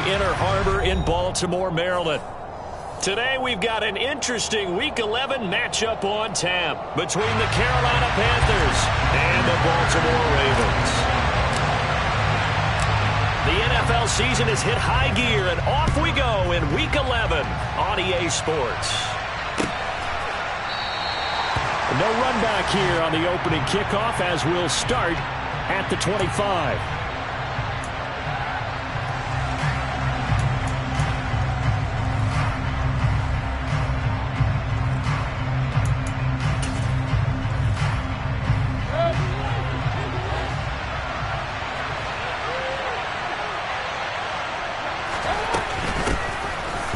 Inner Harbor in Baltimore, Maryland. Today we've got an interesting Week 11 matchup on tap between the Carolina Panthers and the Baltimore Ravens. The NFL season has hit high gear, and off we go in Week 11 on EA Sports. No run back here on the opening kickoff as we'll start at the 25.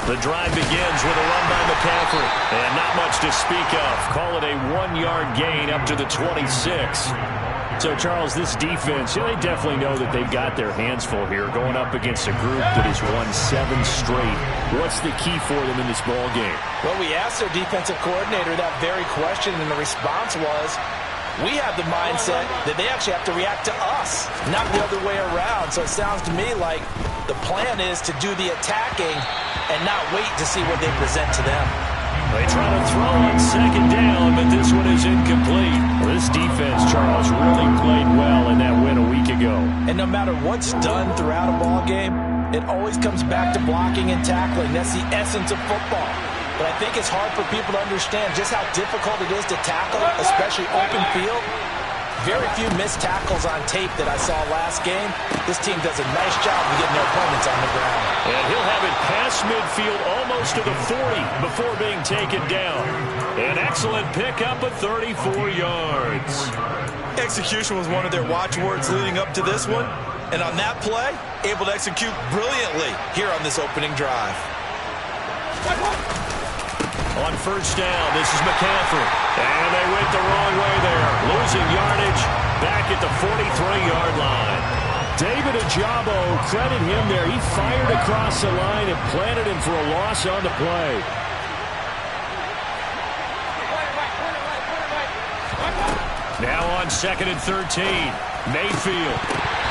The drive begins with a run by McCaffrey. And not much to speak of. Call it a 1-yard gain up to the 26. So, Charles, this defense, they definitely know that they've got their hands full here going up against a group that has won 7 straight. What's the key for them in this ball game? Well, we asked their defensive coordinator that very question, and the response was, we have the mindset that they actually have to react to us, not the other way around. So it sounds to me like the plan is to do the attacking and not wait to see what they present to them. They try to throw on second down, but this one is incomplete. This defense, Charles, really played well in that win a week ago. And no matter what's done throughout a ball game, it always comes back to blocking and tackling. That's the essence of football. But I think it's hard for people to understand just how difficult it is to tackle, especially open field. Very few missed tackles on tape that I saw last game. This team does a nice job of getting their opponents on the ground. And he'll have it past midfield almost to the 40 before being taken down. An excellent pickup of 34 yards. Execution was one of their watchwords leading up to this one. And on that play, able to execute brilliantly here on this opening drive. On first down, this is McCaffrey. And they went the wrong way there. Losing yardage back at the 43-yard line. David Ojabo, credit him there. He fired across the line and planted him for a loss on the play. Now on 2nd and 13. Mayfield.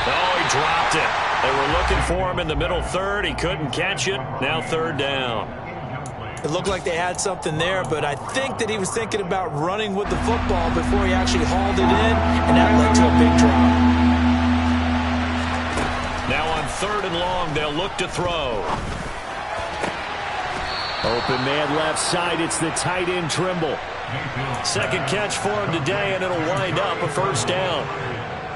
Oh, he dropped it. They were looking for him in the middle third. He couldn't catch it. Now 3rd down. It looked like they had something there, but I think that he was thinking about running with the football before he actually hauled it in, and that led to a big drop. Now on 3rd and long, they'll look to throw. Open man left side. It's the tight end Trimble. Second catch for him today, and it'll wind up a 1st down.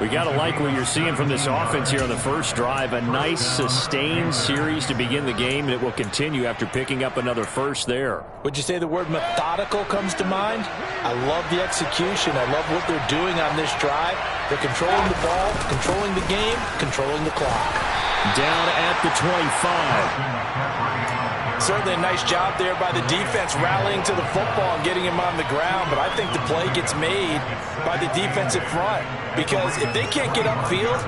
We got to like what you're seeing from this offense here on the first drive. A nice, sustained series to begin the game, and it will continue after picking up another first there. Would you say the word methodical comes to mind? I love the execution. I love what they're doing on this drive. They're controlling the ball, controlling the game, controlling the clock. Down at the 25. Certainly a nice job there by the defense rallying to the football and getting him on the ground, but I think the play gets made by the defensive front because if they can't get upfield,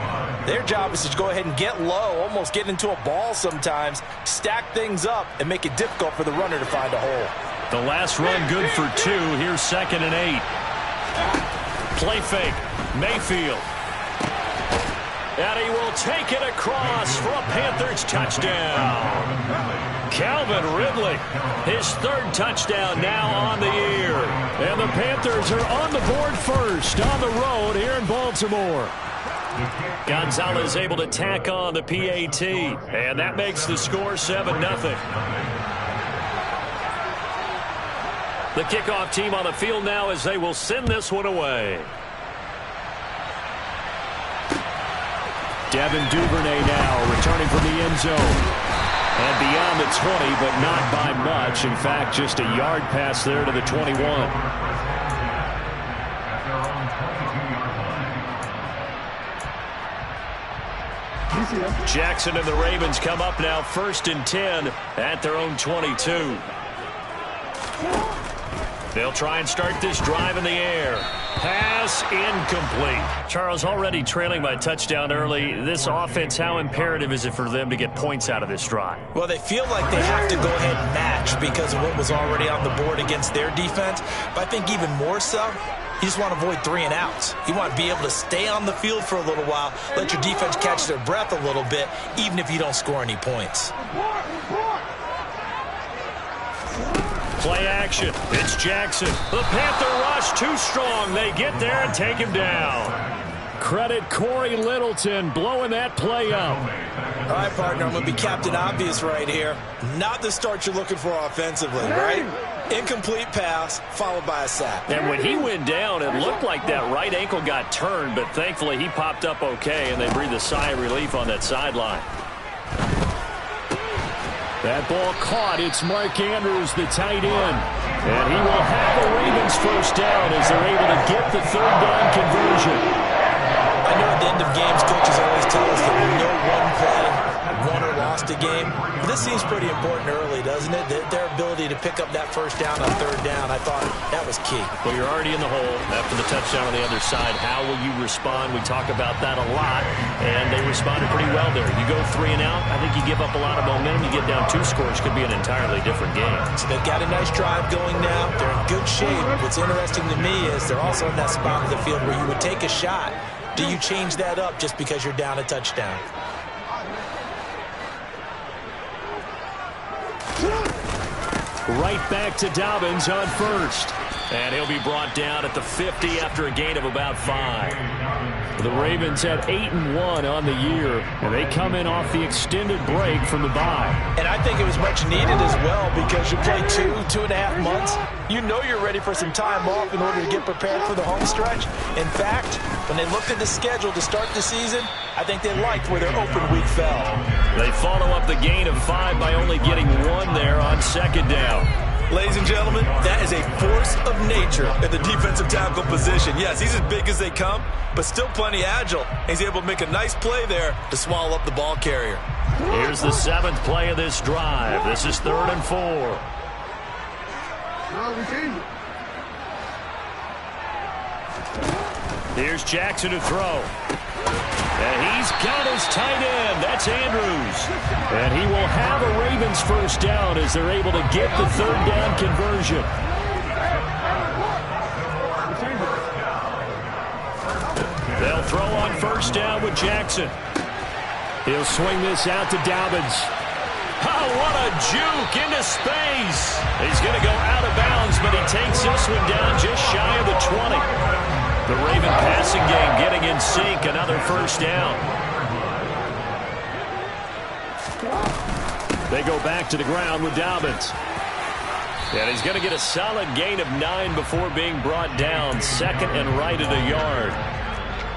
their job is to go ahead and get low, almost get into a ball sometimes, stack things up, and make it difficult for the runner to find a hole. The last run good for 2. Here's 2nd and 8. Play fake. Mayfield. And he will take it across for a Panthers touchdown. Calvin Ridley, his 3rd touchdown now on the year. And the Panthers are on the board first on the road here in Baltimore. Gonzalez able to tack on the PAT. And that makes the score 7-0. The kickoff team on the field now as they will send this one away. Devin Duvernay now returning from the end zone. And beyond the 20, but not by much. In fact, just a yard pass there to the 21. Jackson and the Ravens come up now 1st and 10 at their own 22. They'll try and start this drive in the air. Pass incomplete. Charles, already trailing by touchdown early. This offense, how imperative is it for them to get points out of this drive? Well, they feel like they have to go ahead and match because of what was already on the board against their defense. But I think even more so, you just want to avoid 3 and outs. You want to be able to stay on the field for a little while, let your defense catch their breath a little bit, even if you don't score any points. Play action. It's Jackson. The Panther rush too strong. They get there and take him down. Credit Corey Littleton blowing that play up. All right, partner, I'm going to be Captain Obvious right here. Not the start you're looking for offensively, right? Incomplete pass followed by a sack. And when he went down, it looked like that right ankle got turned, but thankfully he popped up okay, and they breathed a sigh of relief on that sideline. That ball caught. It's Mark Andrews, the tight end. And he will have the Ravens first down as they're able to get the third down conversion. I know at the end of games, coaches always tell us that no one play won or lost a game. But this seems pretty important early, doesn't it? Their ability to pick up that first down on third down, I thought that was key. Well, you're already in the hole after the touchdown on the other side. How will you respond? We talk about that a lot, and they responded pretty well there. You go 3 and out, I think you give up a lot of momentum. You get down 2 scores, could be an entirely different game. So they've got a nice drive going now. They're in good shape. What's interesting to me is they're also in that spot of the field where you would take a shot. Do you change that up just because you're down a touchdown? Right back to Dobbins on first. And he'll be brought down at the 50 after a gain of about 5. The Ravens at 8-1 on the year, and they come in off the extended break from the bye. And I think it was much needed as well because you play 2.5 months. You know you're ready for some time off in order to get prepared for the home stretch. In fact, when they looked at the schedule to start the season, I think they liked where their open week fell. They follow up the gain of 5 by only getting 1 there on second down. Ladies and gentlemen, that is a force of nature at the defensive tackle position. Yes, he's as big as they come, but still plenty agile. He's able to make a nice play there to swallow up the ball carrier. Here's the 7th play of this drive. This is 3rd and 4. Here's Jackson to throw. And he's got his tight end. That's Andrews. And he will have a Ravens first down as they're able to get the third down conversion. They'll throw on first down with Jackson. He'll swing this out to Dobbins. Oh, what a juke into space. He's going to go out of bounds, but he takes this one down just shy of the 20. The Raven passing game getting in sync. Another first down. They go back to the ground with Dobbins. And he's going to get a solid gain of 9 before being brought down. 2nd and right at a yard.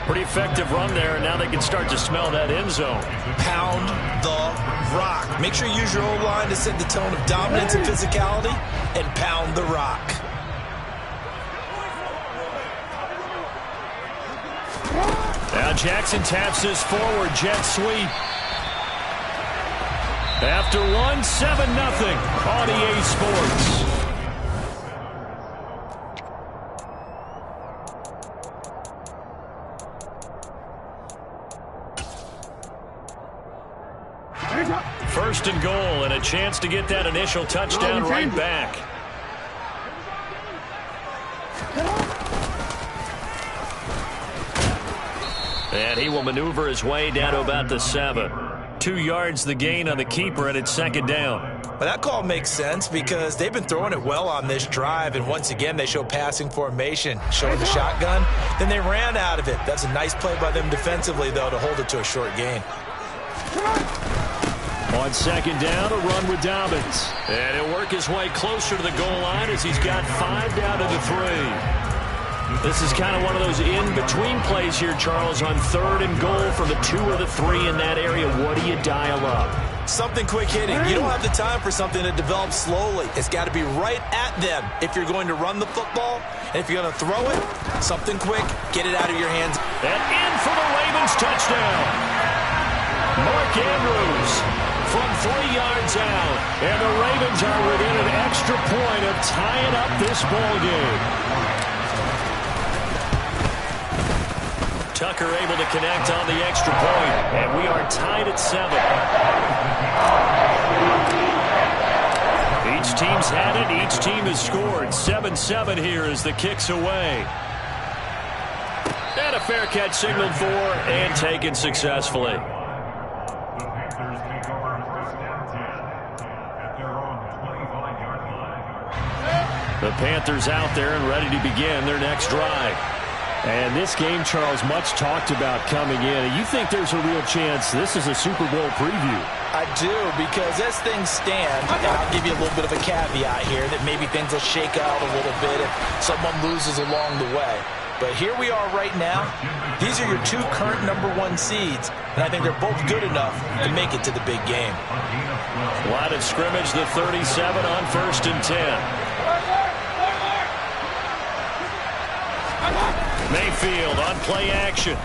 Pretty effective run there, and now they can start to smell that end zone. Pound the rock. Make sure you use your O-line to set the tone of dominance and physicality, and pound the rock. Now Jackson taps this forward jet sweep. After 1, 7-0 on EA Sports. First and goal, and a chance to get that initial touchdown right back. And he will maneuver his way down to about the 7. 2 yards the gain on the keeper, and it's 2nd down. Well, that call makes sense because they've been throwing it well on this drive, and once again they show passing formation, showing the shotgun. Then they ran out of it. That's a nice play by them defensively, though, to hold it to a short gain. On 2nd down, a run with Dobbins. And he'll work his way closer to the goal line as he's got 5 down to the 3. This is kind of one of those in-between plays here, Charles, on 3rd and goal for the 2 or the 3 in that area. What do you dial up? Something quick hitting. You don't have the time for something to develop slowly. It's got to be right at them if you're going to run the football. And if you're going to throw it, something quick, get it out of your hands. And in for the Ravens touchdown. Mark Andrews from 3 yards out. And the Ravens are within an extra point of tying up this ball game. Tucker able to connect on the extra point, and we are tied at 7. Each team's had it. Each team has scored. 7-7 here as the kick's away. And a fair catch signaled for and taken successfully. The Panthers out there and ready to begin their next drive. And this game, Charles, much talked about coming in. And you think there's a real chance this is a Super Bowl preview? I do, because as things stand, and I'll give you a little bit of a caveat here, that maybe things will shake out a little bit if someone loses along the way. But here we are right now. These are your 2 current #1 seeds, and I think they're both good enough to make it to the big game. Line of scrimmage, the 37 on 1st and 10. Mayfield on play action.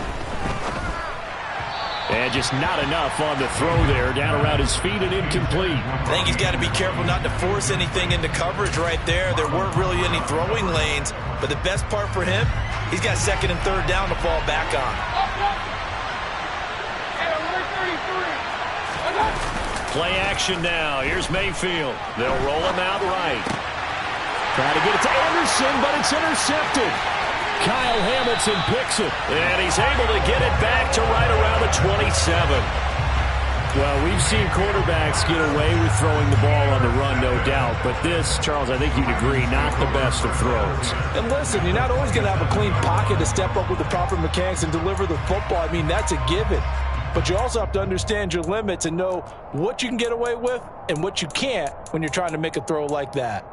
And just not enough on the throw there. Down around his feet and incomplete. I think he's got to be careful not to force anything into coverage right there. There weren't really any throwing lanes. But the best part for him, he's got 2nd and 3rd down to fall back on. Play action now. Here's Mayfield. They'll roll him out right. Trying to get it to Anderson, but it's intercepted. Kyle Hamilton picks it. And he's able to get it back to right around the 27. Well, we've seen quarterbacks get away with throwing the ball on the run, no doubt. But this, Charles, I think you'd agree, not the best of throws. And listen, you're not always going to have a clean pocket to step up with the proper mechanics and deliver the football. I mean, that's a given. But you also have to understand your limits and know what you can get away with and what you can't when you're trying to make a throw like that.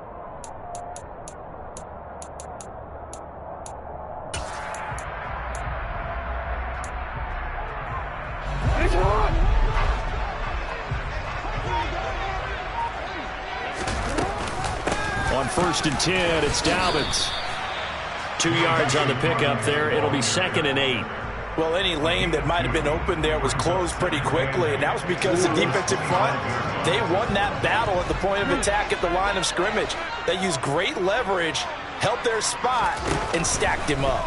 On 1st and 10, it's Dobbins. 2 yards on the pickup there. It'll be 2nd and 8. Well, any lane that might have been open there was closed pretty quickly, and that was because the defensive front, they won that battle at the point of attack at the line of scrimmage. They used great leverage, held their spot, and stacked him up.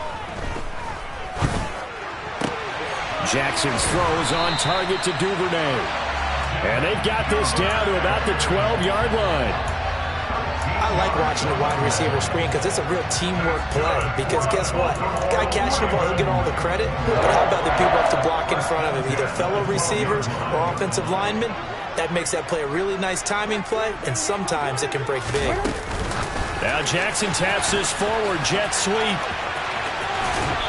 Jackson's throw is on target to Duvernay. And they've got this down to about the 12-yard line. I like watching the wide receiver screen because it's a real teamwork play. Because guess what? The guy catching the ball, he'll get all the credit. But how about the people have to block in front of him, either fellow receivers or offensive linemen? That makes that play a really nice timing play, and sometimes it can break big. Now Jackson taps this forward, jet sweep.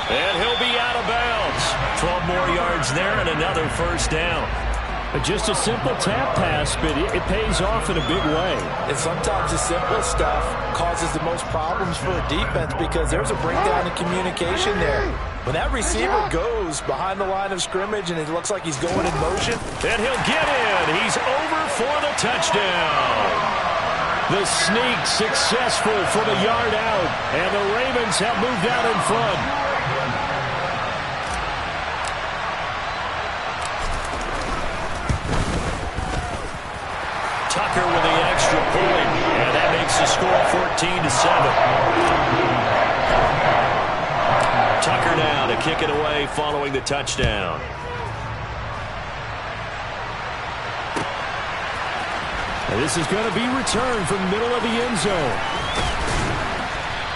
And he'll be out of bounds. 12 more yards there and another 1st down. Just a simple tap pass, but it pays off in a big way. And sometimes the simple stuff causes the most problems for a defense because there's a breakdown in communication there. When that receiver goes behind the line of scrimmage and it looks like he's going in motion, and he'll get in. He's over for the touchdown. The sneak successful from a yard out, and the Ravens have moved out in front. Tucker with the extra point, and that makes the score 14-7. Tucker now to kick it away following the touchdown. And this is going to be returned from the middle of the end zone.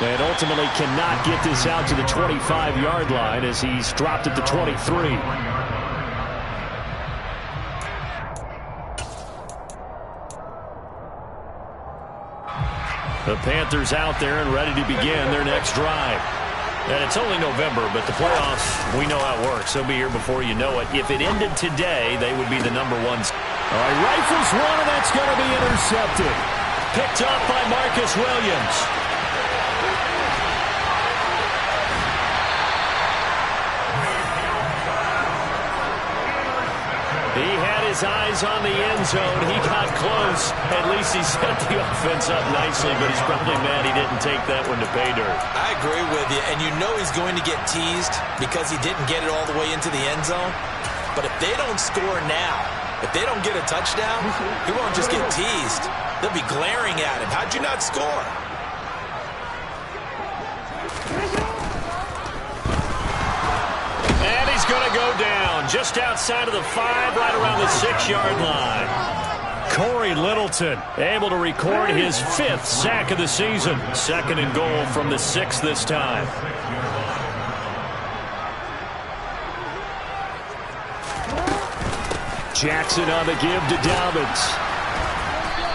And ultimately cannot get this out to the 25-yard line as he's dropped at the 23. The Panthers out there and ready to begin their next drive. And it's only November, but the playoffs, we know how it works. They'll be here before you know it. If it ended today, they would be the #1. All right, rifles one, and that's going to be intercepted. Picked up by Marcus Williams. He had his eyes on the end zone. He got close. At least he set the offense up nicely, but he's probably mad he didn't take that one to pay dirt. I agree with you, and you know he's going to get teased because he didn't get it all the way into the end zone. But if they don't score now, if they don't get a touchdown, he won't just get teased. They'll be glaring at him. How'd you not score? And he's going to go down just outside of the 5, right around the 6-yard line. Corey Littleton able to record his 5th sack of the season. 2nd and goal from the 6 this time. Jackson on the give to Dobbins.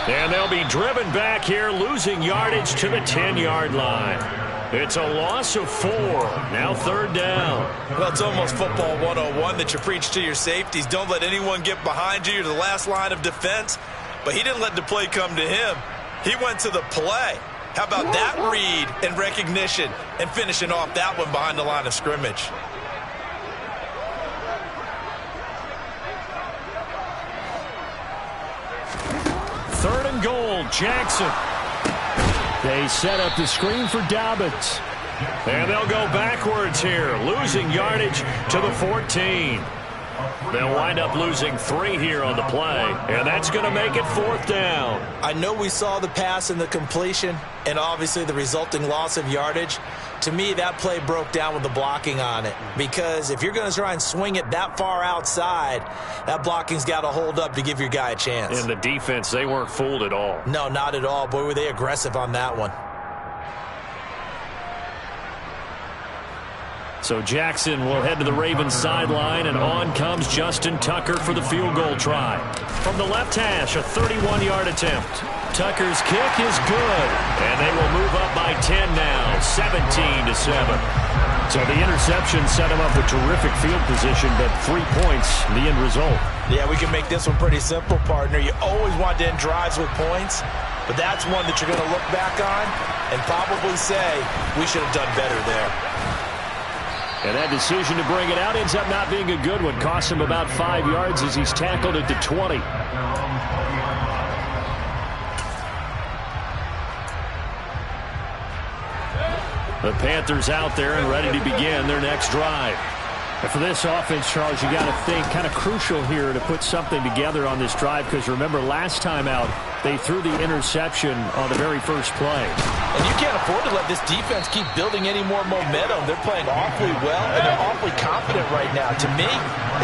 And they'll be driven back here, losing yardage to the 10-yard line. It's a loss of 4. Now 3rd down. Well, it's almost football 101 that you preach to your safeties. Don't let anyone get behind you. You're the last line of defense. But he didn't let the play come to him. He went to the play. How about that read and recognition and finishing off that one behind the line of scrimmage? Third and goal, Jackson. They set up the screen for Dobbins. And they'll go backwards here, losing yardage to the 14. They'll wind up losing 3 here on the play, and that's going to make it 4th down. I know we saw the pass and the completion, and obviously the resulting loss of yardage. To me, that play broke down with the blocking on it, because if you're going to try and swing it that far outside, that blocking's got to hold up to give your guy a chance. In the defense, they weren't fooled at all. No, not at all. Boy, were they aggressive on that one. So Jackson will head to the Ravens sideline, and on comes Justin Tucker for the field goal try. From the left hash, a 31-yard attempt. Tucker's kick is good, and they will move up by 10 now, 17-7. So the interception set him up with terrific field position, but 3 points, the end result. Yeah, we can make this one pretty simple, partner. You always want to end drives with points, but that's one that you're going to look back on and probably say, we should have done better there. And that decision to bring it out ends up not being a good one. Costs him about 5 yards as he's tackled at the 20. The Panthers out there and ready to begin their next drive. And for this offense, Charles, you got to think kind of crucial here to put something together on this drive, because remember last time out they threw the interception on the very first play. And you can't afford to let this defense keep building any more momentum. They're playing awfully well, and they're awfully confident right now. To me,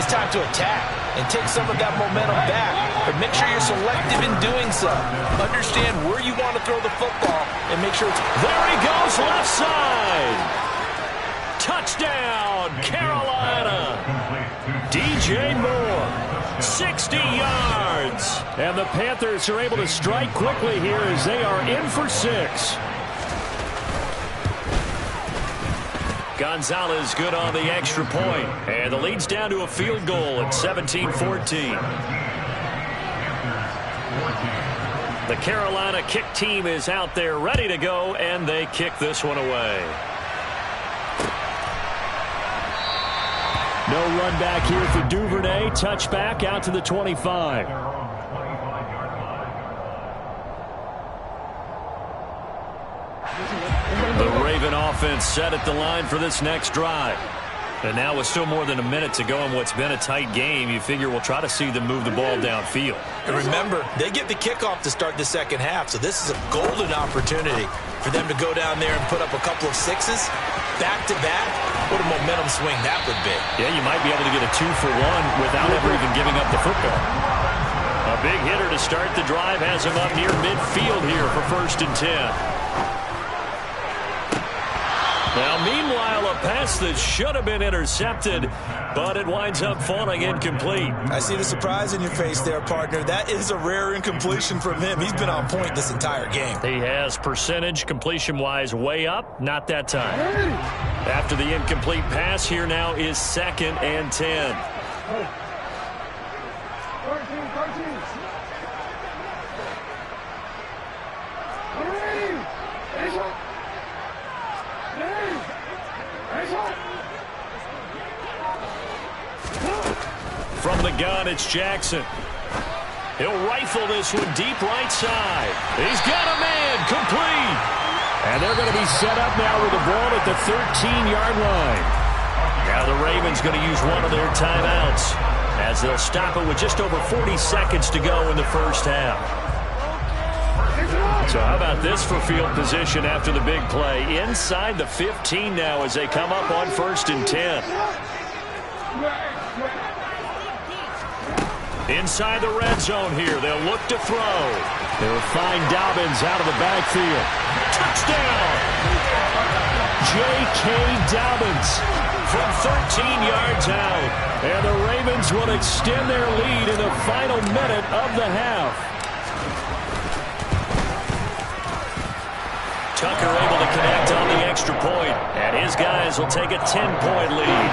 it's time to attack and take some of that momentum back, but make sure you're selective in doing so. Understand where you want to throw the football and make sure it's... There he goes, left side. Touchdown, Carolina. DJ Moore, 60 yards. And the Panthers are able to strike quickly here as they are in for 6. Gonzalez good on the extra point. And the lead's down to a field goal at 17-14. The Carolina kick team is out there ready to go, and they kick this one away. No run back here for Duvernay. Touchback out to the 25. The Raven offense set at the line for this next drive. And now with still more than a minute to go in what's been a tight game, you figure we'll try to see them move the ball downfield. And remember, they get the kickoff to start the second half, so this is a golden opportunity for them to go down there and put up a couple of 6s back-to-back. What a momentum swing that would be. Yeah, you might be able to get a 2-for-1 without ever even giving up the football. A big hitter to start the drive has him up near midfield here for 1st and 10. Now, meanwhile, a pass that should have been intercepted, but it winds up falling incomplete. I see the surprise in your face there, partner. That is a rare incompletion from him. He's been on point this entire game. He has percentage, completion-wise, way up. Not that time. After the incomplete pass, here now is 2nd and 10. From the gun, it's Jackson. He'll rifle this one deep right side. He's got a man, complete. And they're going to be set up now with the ball at the 13-yard line. Now the Ravens going to use one of their timeouts as they'll stop it with just over 40 seconds to go in the first half. So how about this for field position after the big play? Inside the 15 now as they come up on 1st and 10. Inside the red zone here. They'll look to throw. They'll find Dobbins out of the backfield. Touchdown! J.K. Dobbins from 13 yards out. And the Ravens will extend their lead in the final minute of the half. Tucker able to connect on the extra point, and his guys will take a 10-point lead.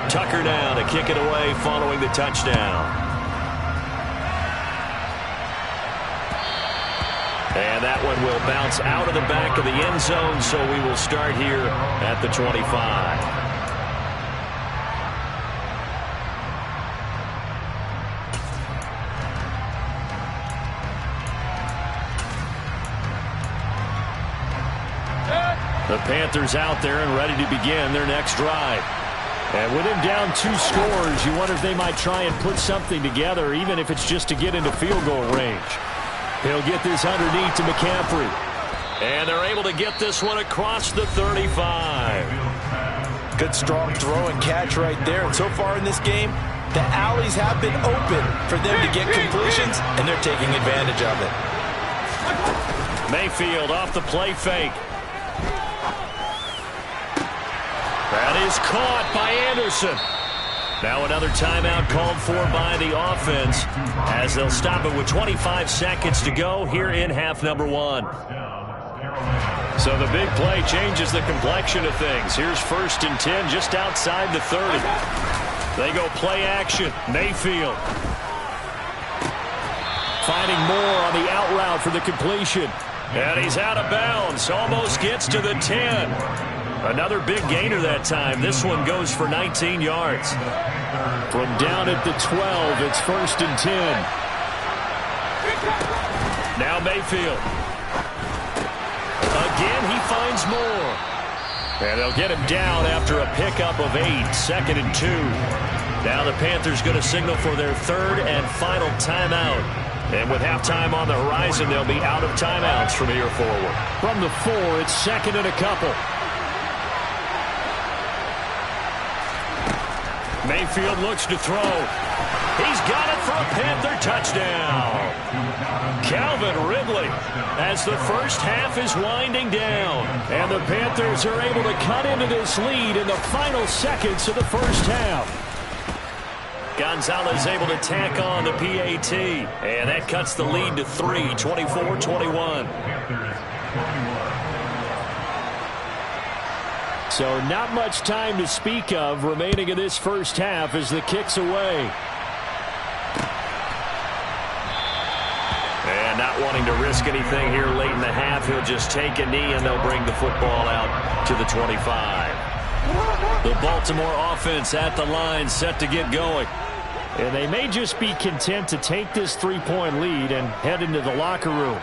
Tucker now to kick it away following the touchdown. And that one will bounce out of the back of the end zone, so we will start here at the 25. The Panthers out there and ready to begin their next drive. And with him down 2 scores, you wonder if they might try and put something together, even if it's just to get into field goal range. He'll get this underneath to McCaffrey. And they're able to get this one across the 35. Good strong throw and catch right there. And so far in this game, the alleys have been open for them to get completions, and they're taking advantage of it. Mayfield off the play fake. That is caught by Anderson. Now another timeout called for by the offense as they'll stop it with 25 seconds to go here in half number 1. So the big play changes the complexion of things. Here's 1st and 10 just outside the 30. They go play action. Mayfield finding more on the out route for the completion. And he's out of bounds. Almost gets to the 10. Another big gainer that time. This one goes for 19 yards. From down at the 12, it's 1st and 10. Now Mayfield. Again, he finds more. And they'll get him down after a pickup of 8, 2nd and 2. Now the Panthers going to signal for their 3rd and final timeout. And with halftime on the horizon, they'll be out of timeouts from here forward. From the 4, it's 2nd and a couple. Mayfield looks to throw. He's got it for a Panther touchdown. Calvin Ridley as the first half is winding down. And the Panthers are able to cut into this lead in the final seconds of the first half. Gonzalez able to tack on the PAT. And that cuts the lead to 3, 24-21. So not much time to speak of remaining in this first half as the kick's away. And not wanting to risk anything here late in the half, he'll just take a knee and they'll bring the football out to the 25. The Baltimore offense at the line set to get going. And they may just be content to take this 3-point lead and head into the locker room.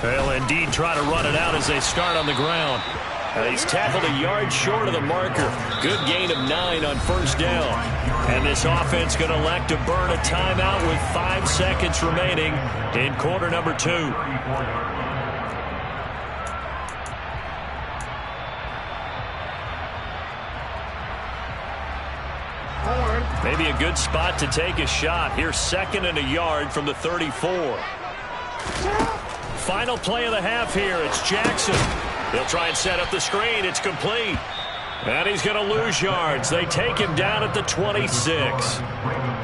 They'll indeed try to run it out as they start on the ground. He's tackled a yard short of the marker. Good gain of 9 on 1st down. And this offense going to elect to burn a timeout with 5 seconds remaining in quarter number 2. Maybe a good spot to take a shot. Here's 2nd and a yard from the 34. Final play of the half here. It's Jackson. He'll try and set up the screen. It's complete. And he's going to lose yards. They take him down at the 26.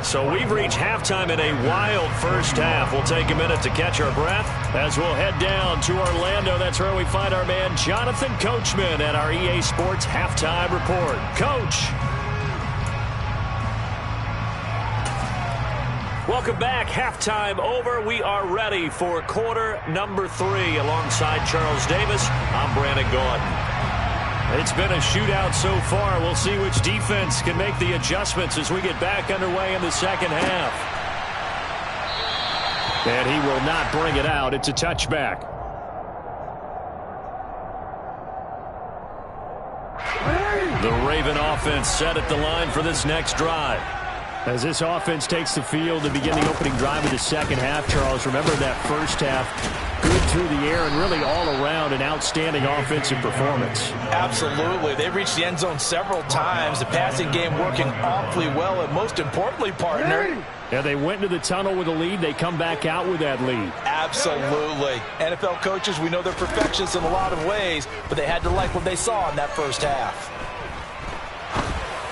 So we've reached halftime in a wild first half. We'll take a minute to catch our breath as we'll head down to Orlando. That's where we find our man Jonathan Coachman at our EA Sports Halftime Report. Coach. Welcome back. Halftime over. We are ready for quarter number 3. Alongside Charles Davis, I'm Brandon Gaudin. It's been a shootout so far. We'll see which defense can make the adjustments as we get back underway in the second half. And he will not bring it out. It's a touchback. The Raven offense set at the line for this next drive. As this offense takes the field to begin the opening drive of the second half, Charles, remember that first half, good through the air and really all around an outstanding offensive performance. Absolutely. They reached the end zone several times. The passing game working awfully well, and most importantly, partner. Yeah, they went into the tunnel with a lead. They come back out with that lead. Absolutely. NFL coaches, we know they're perfectionists in a lot of ways, but they had to like what they saw in that first half.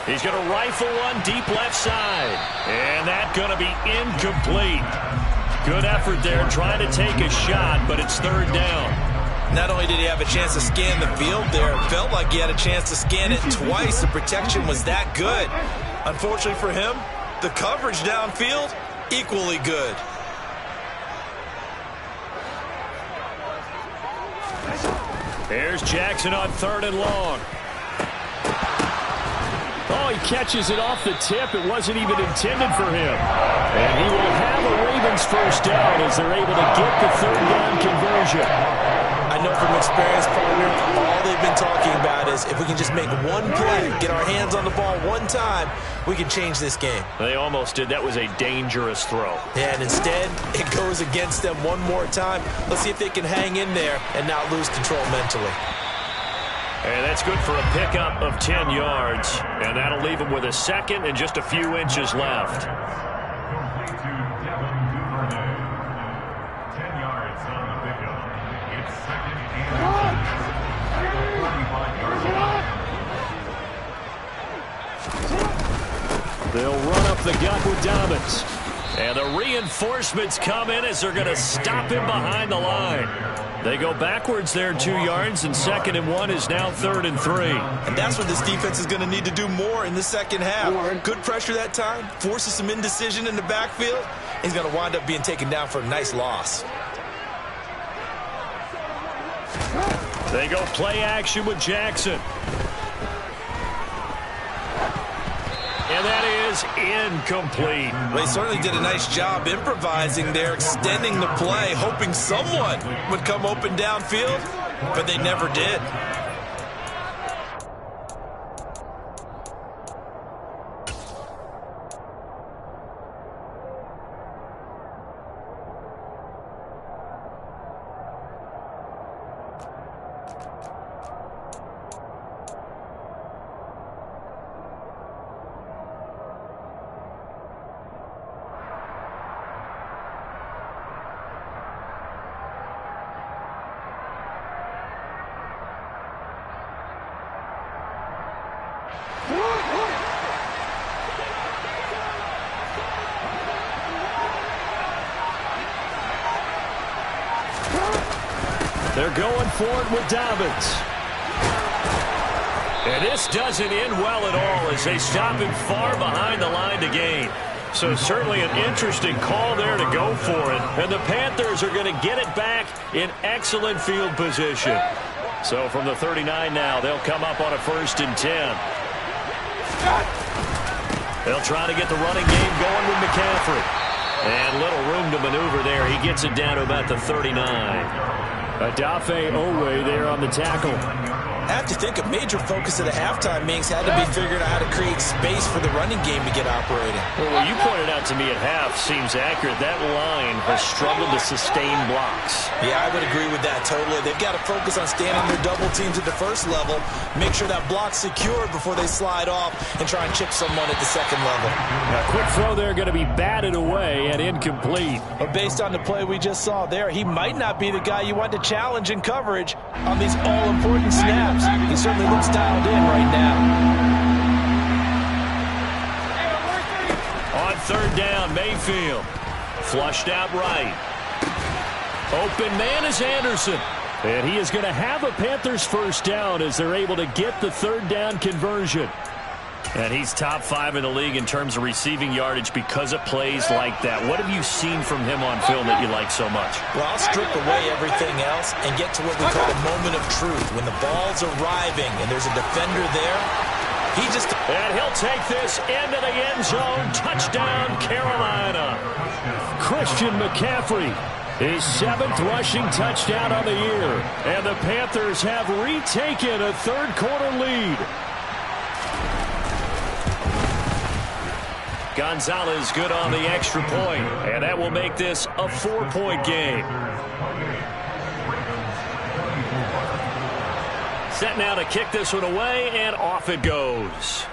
He's going to rifle one deep left side. And that's going to be incomplete. Good effort there trying to take a shot, but it's third down. Not only did he have a chance to scan the field there, it felt like he had a chance to scan it twice. The protection was that good. Unfortunately for him, the coverage downfield, equally good. Here's Jackson on third and long. Oh, he catches it off the tip. It wasn't even intended for him. And he will have a Ravens first down as they're able to get the third down conversion. I know from experience, partner, all they've been talking about is if we can just make one play, get our hands on the ball one time, we can change this game. They almost did. That was a dangerous throw. And instead, it goes against them one more time. Let's see if they can hang in there and not lose control mentally. And that's good for a pickup of 10 yards. And that'll leave him with a second and just a few inches left. They'll run up the gut with Dobbins. And the reinforcements come in as they're going to stop him behind the line. They go backwards there 2 yards, and 2nd and 1 is now 3rd and 3. And that's what this defense is going to need to do more in the second half. Good pressure that time, forces some indecision in the backfield. He's going to wind up being taken down for a nice loss. They go play action with Jackson. And that is incomplete. They certainly did a nice job improvising there, extending the play, hoping someone would come open downfield, but they never did. They're going for it with Dobbins. And this doesn't end well at all as they stop him far behind the line to gain. So certainly an interesting call there to go for it. And the Panthers are going to get it back in excellent field position. So from the 39 now, they'll come up on a 1st and 10. They'll try to get the running game going with McCaffrey. And little room to maneuver there. He gets it down to about the 39. Odafe Oweh there on the tackle. I have to think a major focus of the halftime meetings had to be figuring out how to create space for the running game to get operating. Well, what you pointed out to me at half seems accurate. That line has struggled to sustain blocks. Yeah, I would agree with that totally. They've got to focus on standing their double teams at the first level, make sure that block's secured before they slide off and try and chip someone at the second level. A quick throw there going to be batted away and incomplete. But based on the play we just saw there, he might not be the guy you want to challenge in coverage on these all-important snaps. He certainly looks dialed in right now. On 3rd down, Mayfield. Flushed out right. Open man is Anderson. And he is going to have a Panthers first down as they're able to get the 3rd down conversion. And he's top 5 in the league in terms of receiving yardage because of plays like that. What have you seen from him on film that you like so much? Well, I'll strip away everything else and get to what we call a moment of truth. When the ball's arriving and there's a defender there, And he'll take this into the end zone. Touchdown, Carolina. Christian McCaffrey, his 7th rushing touchdown on the year. And the Panthers have retaken a third-quarter lead. Gonzalez good on the extra point, and that will make this a 4-point game. Set now to kick this one away, and off it goes.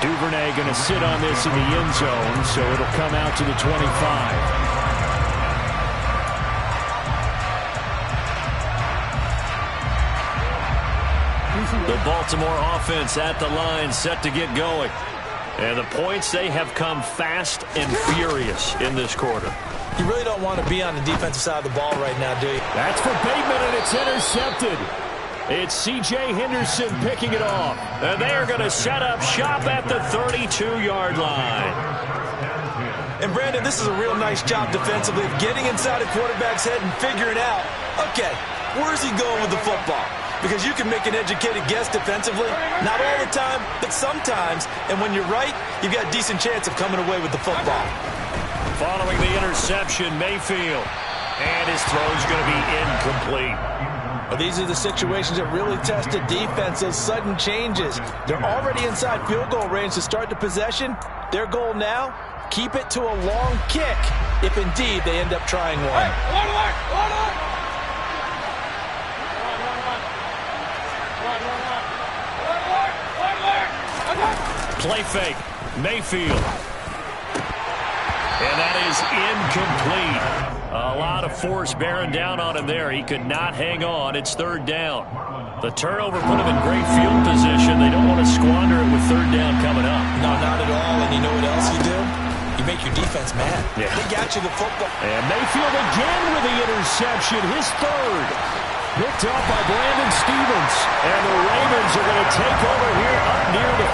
Duvernay going to sit on this in the end zone, so it'll come out to the 25. The Baltimore offense at the line, set to get going. And the points, they have come fast and furious in this quarter. You really don't want to be on the defensive side of the ball right now, do you? That's for Bateman, and it's intercepted. It's C.J. Henderson picking it off. And they are going to set up shop at the 32-yard line. And, Brandon, this is a real nice job defensively of getting inside a quarterback's head and figuring out, okay, where's he going with the football? Because you can make an educated guess defensively. Not all the time, but sometimes. And when you're right, you've got a decent chance of coming away with the football. Following the interception, Mayfield. And his throw's going to be incomplete. Well, these are the situations that really test a defense, those sudden changes. They're already inside field goal range to start the possession. Their goal now, keep it to a long kick, if indeed they end up trying one. Play fake, Mayfield. And that is incomplete. A lot of force bearing down on him there. He could not hang on. It's third down. The turnover put him in great field position. They don't want to squander it with third down coming up. No, not at all. And you know what else you do? You make your defense mad. Yeah. They got you the football. And Mayfield again with the interception, his third. Picked up by Brandon Stephens. And the Ravens are going to take over here up near the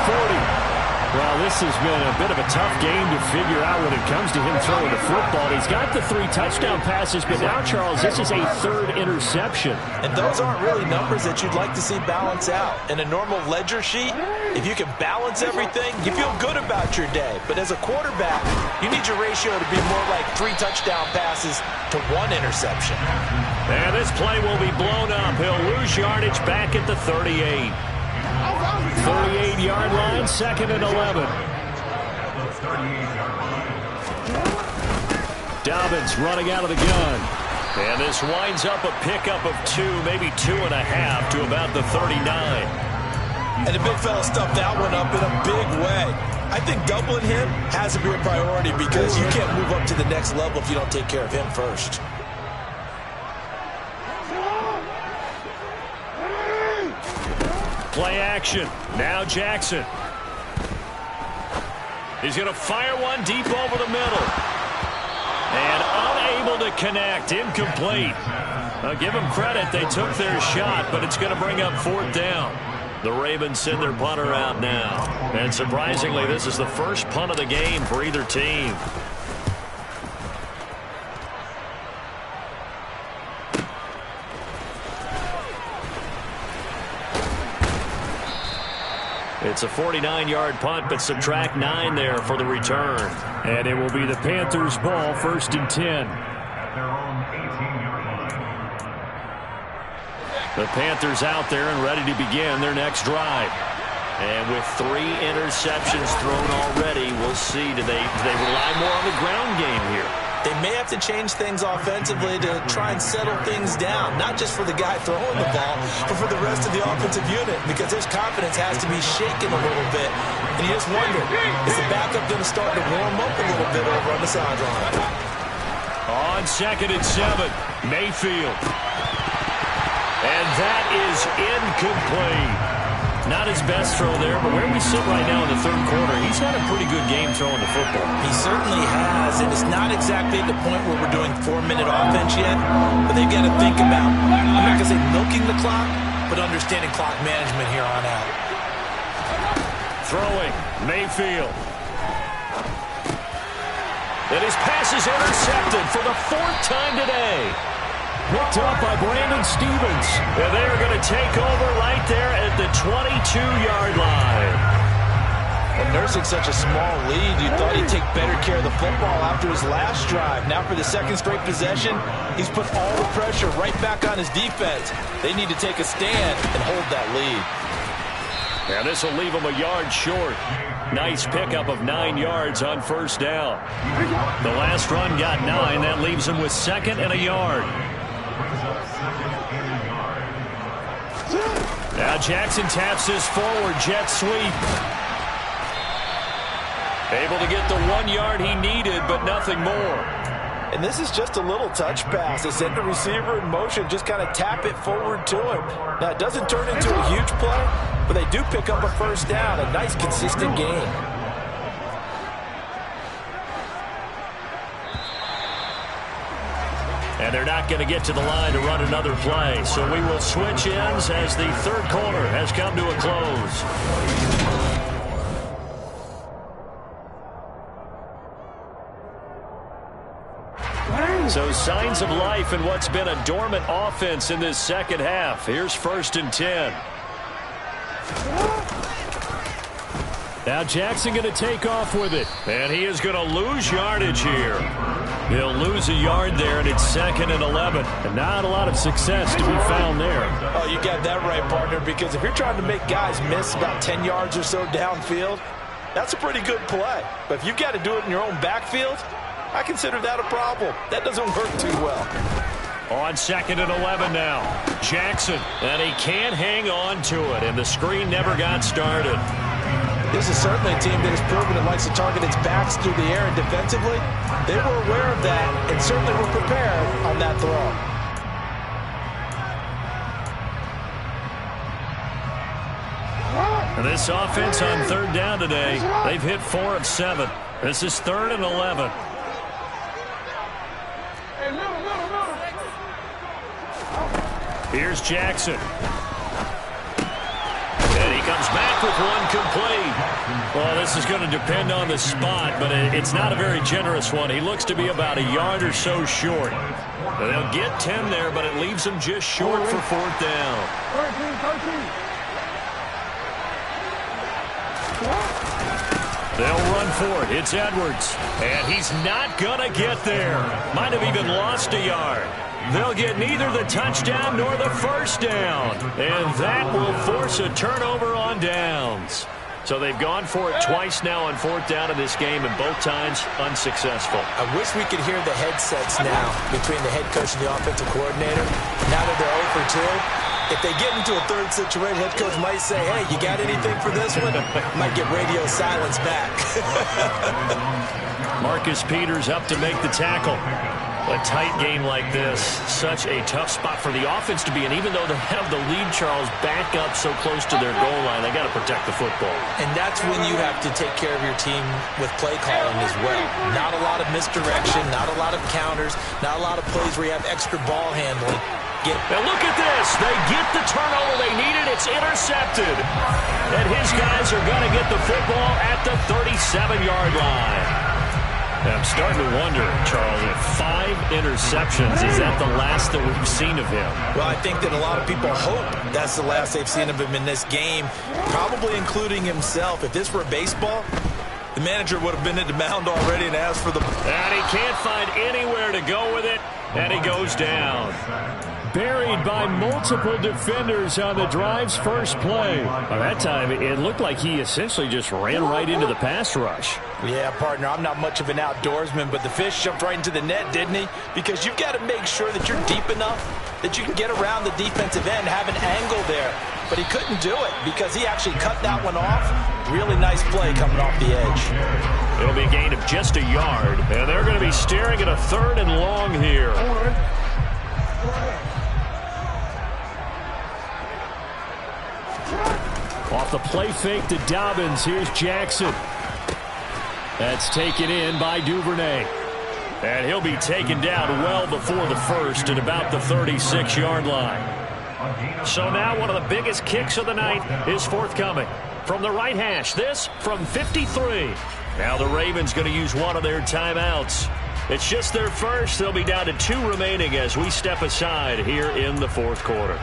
40. Well, this has been a bit of a tough game to figure out when it comes to him throwing the football. He's got the 3 touchdown passes, but now, Charles, this is a 3rd interception. And those aren't really numbers that you'd like to see balance out. In a normal ledger sheet, if you can balance everything, you feel good about your day. But as a quarterback, you need your ratio to be more like 3 touchdown passes to 1 interception. And this play will be blown up. He'll lose yardage back at the 38. 38-yard line, 2nd and 11. Dobbins running out of the gun. And this winds up a pickup of 2, maybe 2.5 to about the 39. And the big fella stuffed that one up in a big way. I think doubling him has to be a priority because you can't move up to the next level if you don't take care of him first. Play action. Now Jackson. He's going to fire one deep over the middle. And unable to connect. Incomplete. I'll give them credit. They took their shot, but it's going to bring up 4th down. The Ravens send their punter out now. And surprisingly, this is the first punt of the game for either team. It's a 49-yard punt, but subtract 9 there for the return. And it will be the Panthers' ball, 1st and 10. The Panthers out there and ready to begin their next drive. And with 3 interceptions thrown already, we'll see. Do they rely more on the ground game here? They may have to change things offensively to try and settle things down, not just for the guy throwing the ball, but for the rest of the offensive unit, because his confidence has to be shaken a little bit. And you just wonder, is the backup going to start to warm up a little bit over on the sideline? On 2nd and 7, Mayfield. And that is incomplete. Not his best throw there, but where we sit right now in the 3rd quarter, he's had a pretty good game throwing the football. He certainly has, and it's not exactly at the point where we're doing 4-minute offense yet, but they've got to think about, I'm not going to say milking the clock, but understanding clock management here on out. Throwing, Mayfield. And his pass is intercepted for the 4th time today. Picked picked up by Brandon Stephens. And they're going to take over right there at the 22-yard line. And nursing such a small lead, you thought he'd take better care of the football after his last drive. Now for the second straight possession, he's put all the pressure right back on his defense. They need to take a stand and hold that lead. And this will leave him a yard short. Nice pickup of 9 yards on first down. The last run got 9. That leaves him with 2nd and a yard. Now Jackson taps his forward jet sweep. Able to get the 1 yard he needed, but nothing more. And this is just a little touch pass. They send the receiver in motion, just kind of tap it forward to him. Now, it doesn't turn into a huge play, but they do pick up a first down. A nice, consistent gain. And they're not going to get to the line to run another play. So we will switch ends as the third quarter has come to a close. So signs of life in what's been a dormant offense in this second half. Here's 1st and 10. Now Jackson going to take off with it. And he is going to lose yardage here. He'll lose a yard there, and it's 2nd and 11. And not a lot of success to be found there. Oh, you got that right, partner, because if you're trying to make guys miss about 10 yards or so downfield, that's a pretty good play. But if you've got to do it in your own backfield, I consider that a problem. That doesn't work too well. On 2nd and 11 now. Jackson, and he can't hang on to it, and the screen never got started. This is certainly a team that has proven it likes to target its backs through the air, and defensively, they were aware of that and certainly were prepared on that throw. And this offense on 3rd down today, they've hit 4 of 7. This is 3rd and 11. Here's Jackson. And he comes back with one complete. Well, this is going to depend on the spot, but it's not a very generous one. He looks to be about a yard or so short. And they'll get 10 there, but it leaves him just short for 4th down. They'll run for it. It's Edwards. And he's not going to get there. Might have even lost a yard. They'll get neither the touchdown nor the first down. And that will force a turnover on downs. So they've gone for it twice now on 4th down in this game, and both times unsuccessful. I wish we could hear the headsets now between the head coach and the offensive coordinator. Now that they're 0 for 2, if they get into a third situation, head coach might say, hey, you got anything for this one? Might get radio silence back. Marcus Peters up to make the tackle. A tight game like this, such a tough spot for the offense to be in. Even though they have the lead, Charles, back up so close to their goal line, they got to protect the football. And that's when you have to take care of your team with play calling as well. Not a lot of misdirection, not a lot of counters, not a lot of plays where you have extra ball handling. Now look at this. They get the turnover they needed. It's intercepted. And his guys are going to get the football at the 37-yard line. I'm starting to wonder, Charles, if 5 interceptions, is that the last that we've seen of him? Well, I think that a lot of people hope that's the last they've seen of him in this game, probably including himself. If this were baseball, the manager would have been at the mound already and asked for the... And he can't find anywhere to go with it, and he goes down. Buried by multiple defenders on the drive's first play. By that time, it looked like he essentially just ran right into the pass rush. Yeah, partner, I'm not much of an outdoorsman, but the fish jumped right into the net, didn't he? Because you've got to make sure that you're deep enough that you can get around the defensive end, have an angle there. But he couldn't do it because he actually cut that one off. Really nice play coming off the edge. It'll be a gain of just a yard, and they're going to be staring at a 3rd and long here. Off the play fake to Dobbins, here's Jackson. That's taken in by Duvernay. And he'll be taken down well before the first at about the 36-yard line. So now one of the biggest kicks of the night is forthcoming. From the right hash, this from 53. Now the Ravens going to use one of their timeouts. It's just their first. They'll be down to 2 remaining as we step aside here in the fourth quarter.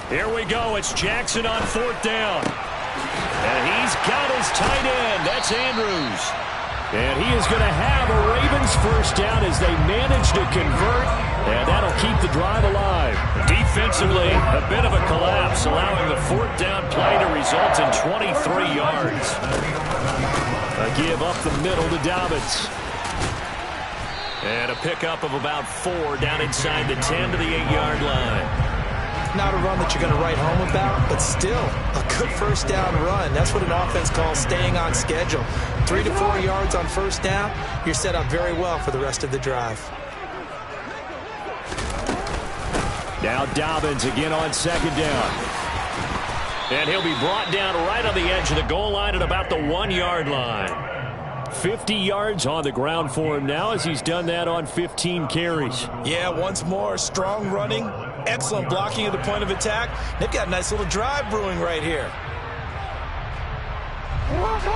Here we go. It's Jackson on 4th down. And he's got his tight end. That's Andrews. And he is going to have a Ravens first down as they manage to convert. And that'll keep the drive alive. Defensively, a bit of a collapse, allowing the 4th down play to result in 23 yards. A give up the middle to Dobbins. And a pickup of about 4 down inside the 10 to the 8-yard line. Not a run that you're going to write home about, but still a good first down run. That's what an offense calls staying on schedule. 3 to 4 yards on first down, you're set up very well for the rest of the drive. Now Dobbins again on 2nd down. And he'll be brought down right on the edge of the goal line at about the 1-yard line. 50 yards on the ground for him now as he's done that on 15 carries. Yeah, once more, strong running, excellent blocking at the point of attack. They've got a nice little drive brewing right here.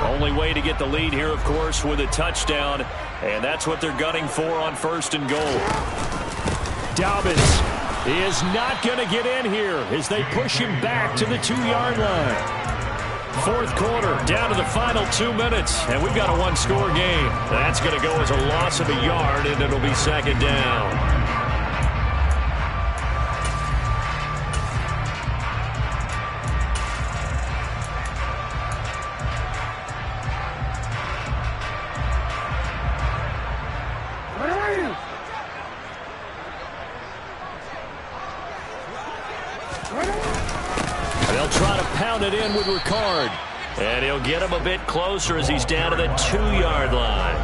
Only way to get the lead here, of course, with a touchdown. And that's what they're gunning for on 1st and goal. Dobbins is not going to get in here as they push him back to the 2-yard line. 4th quarter, down to the final 2 minutes, and we've got a 1-score game. That's going to go as a loss of a yard, and it'll be 2nd down. They'll try to pound it in with Ricard. And he'll get him a bit closer as he's down to the 2-yard line.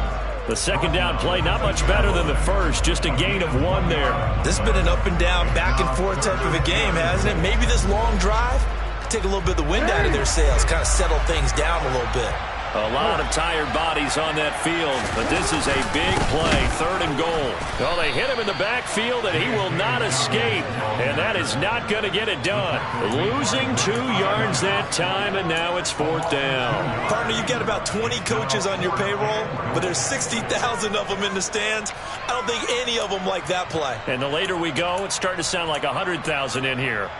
The 2nd down play, not much better than the first, just a gain of 1 there. This has been an up and down, back and forth type of a game, hasn't it? Maybe this long drive could take a little bit of the wind out of their sails, kind of settle things down a little bit. A lot of tired bodies on that field, but this is a big play, 3rd and goal. Well, they hit him in the backfield, and he will not escape, and that is not going to get it done. Losing 2 yards that time, and now it's 4th down. Partner, you've got about 20 coaches on your payroll, but there's 60,000 of them in the stands. I don't think any of them like that play. And the later we go, it's starting to sound like 100,000 in here.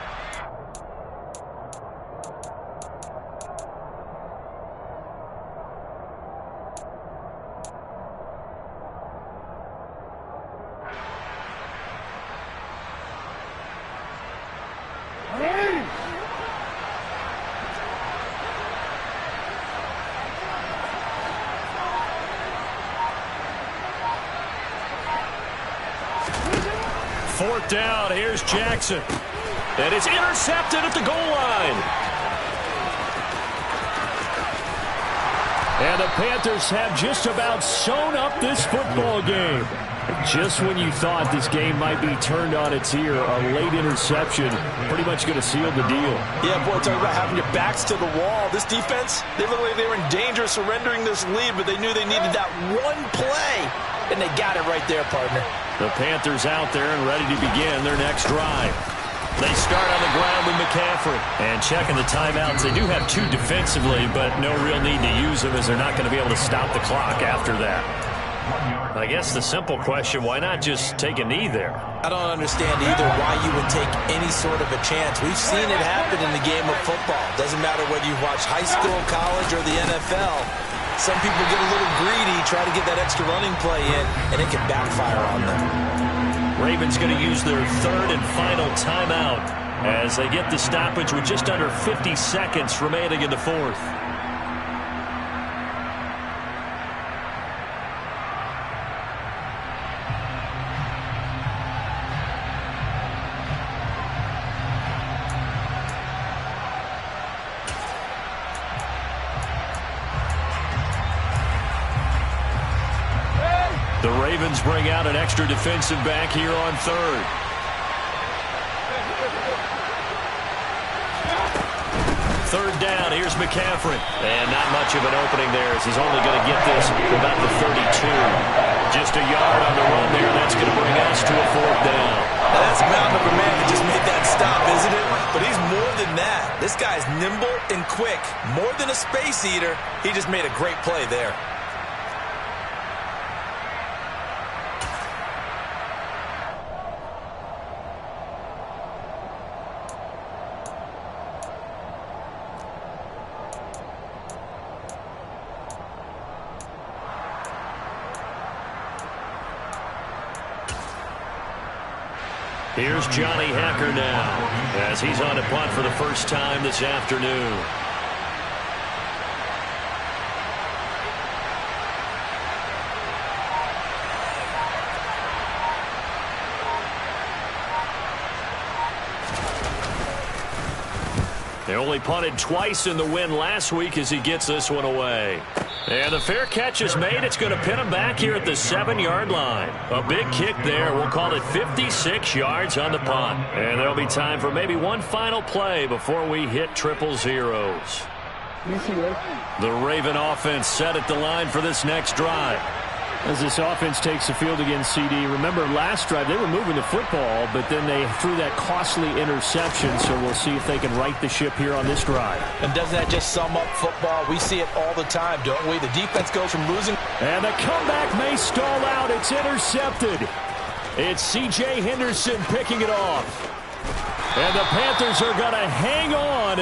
Fourth down, here's Jackson. And it's intercepted at the goal line. And the Panthers have just about sewn up this football game. Just when you thought this game might be turned on its ear, a late interception pretty much going to seal the deal. Yeah, boy, talk about having your backs to the wall. This defense, they look like they were in danger of surrendering this lead, but they knew they needed that one play, and they got it right there, partner. The Panthers out there and ready to begin their next drive. They start on the ground with McCaffrey. And checking the timeouts, they do have 2 defensively, but no real need to use them as they're not going to be able to stop the clock after that. I guess the simple question, why not just take a knee there? I don't understand either why you would take any sort of a chance. We've seen it happen in the game of football. Doesn't matter whether you've watched high school, college, or the NFL. Some people get a little greedy, try to get that extra running play in, and it can backfire on them. Ravens going to use their 3rd and final timeout as they get the stoppage with just under 50 seconds remaining in the 4th. The Ravens bring out an extra defensive back here on 3rd. 3rd down. Here's McCaffrey. And not much of an opening there as he's only going to get this about the 32. Just a yard on the run there. That's going to bring us to a 4th down. Now that's mountain of a man that just made that stop, isn't it? But he's more than that. This guy's nimble and quick. More than a space eater. He just made a great play there. Here's Johnny Hacker now as he's on a punt for the first time this afternoon. They only punted twice in the win last week as he gets this one away. And the fair catch is made. It's going to pin him back here at the 7-yard line. A big kick there. We'll call it 56 yards on the punt. And there'll be time for maybe one final play before we hit 000. The Raven offense set at the line for this next drive. As this offense takes the field against CD, remember last drive they were moving the football, but then they threw that costly interception, so we'll see if they can right the ship here on this drive. And doesn't that just sum up football? We see it all the time, don't we? The defense goes from losing. And the comeback may stall out. It's intercepted. It's C.J. Henderson picking it off. And the Panthers are going to hang on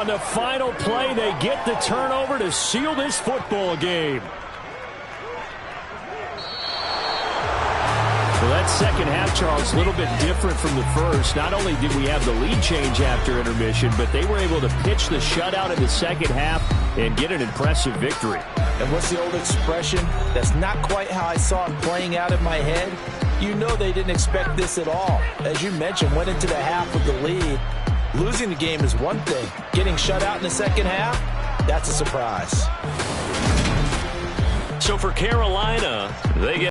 the final play. They get the turnover to seal this football game. Well, that second half, Charles, a little bit different from the first. Not only did we have the lead change after intermission, but they were able to pitch the shutout in the second half and get an impressive victory. And what's the old expression? That's not quite how I saw it playing out in my head. You know they didn't expect this at all. As you mentioned, went into the half with the lead. Losing the game is one thing. Getting shut out in the second half, that's a surprise. So for Carolina, they get